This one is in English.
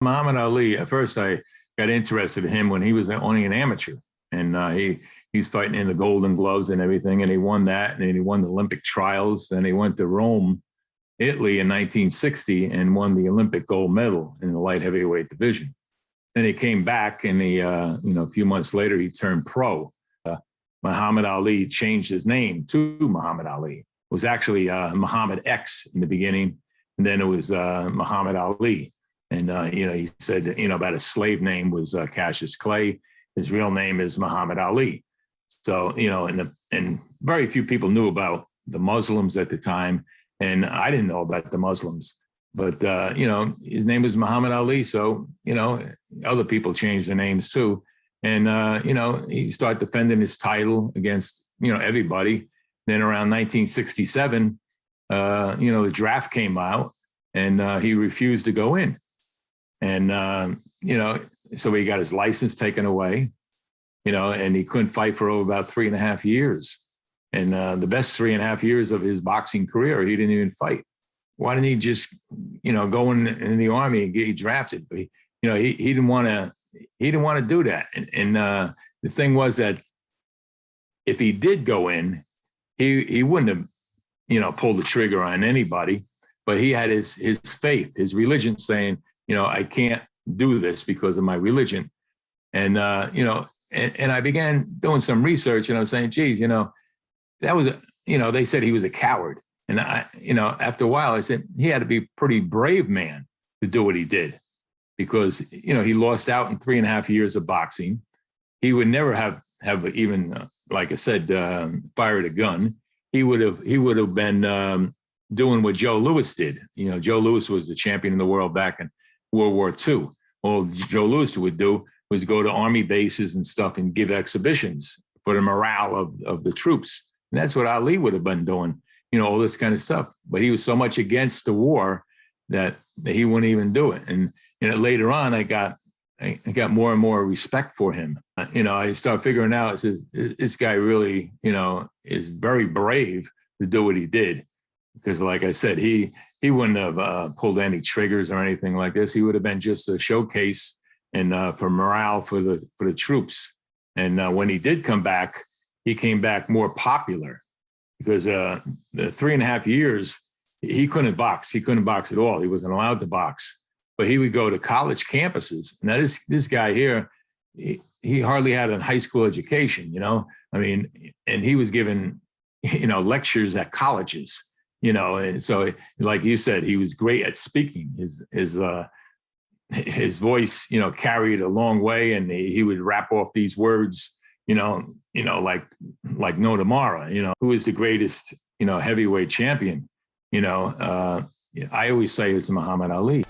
Muhammad Ali, at first I got interested in him when he was only an amateur. And he's fighting in the Golden Gloves and everything. And he won that. And then he won the Olympic trials. And he went to Rome, Italy in 1960 and won the Olympic gold medal in the light heavyweight division. Then he came back and a few months later, he turned pro. Muhammad Ali changed his name to Muhammad Ali. It was actually Muhammad X in the beginning. And then it was Muhammad Ali. And, he said, about his slave name was Cassius Clay. His real name is Muhammad Ali. So, and very few people knew about the Muslims at the time. And I didn't know about the Muslims. But, his name was Muhammad Ali. So, other people changed their names too. And, he started defending his title against, everybody. Then around 1967, the draft came out and he refused to go in. And, so he got his license taken away, and he couldn't fight for over about 3.5 years. And the best 3.5 years of his boxing career, he didn't even fight. Why didn't he just, go in the army and get drafted? But, he didn't want to do that. And the thing was that if he did go in, he wouldn't have, pulled the trigger on anybody. But he had his faith, his religion saying, I can't do this because of my religion. And, and I began doing some research and I was saying, geez, that was, they said he was a coward. And after a while I said, he had to be a pretty brave man to do what he did because, he lost out in 3.5 years of boxing. He would never have even, like I said, fired a gun. He would have been doing what Joe Louis did. Joe Louis was the champion in the world back in World War II. All Joe Louis would do was go to army bases and stuff and give exhibitions for the morale of the troops. And that's what Ali would have been doing, all this kind of stuff. But he was so much against the war that he wouldn't even do it. And later on, I got more and more respect for him. I started figuring out, it says, this guy really, is very brave to do what he did. Because like I said, he wouldn't have pulled any triggers or anything like this. He would have been just a showcase and for morale for the troops. And when he did come back, he came back more popular because the 3.5 years, he couldn't box. He couldn't box at all. He wasn't allowed to box. But he would go to college campuses. Now this guy here, he hardly had a high school education, and he was given, lectures at colleges. And so, like you said, he was great at speaking. His voice, carried a long way, and he would rap off these words, like no tomorrow. Who is the greatest, heavyweight champion? I always say it's Muhammad Ali.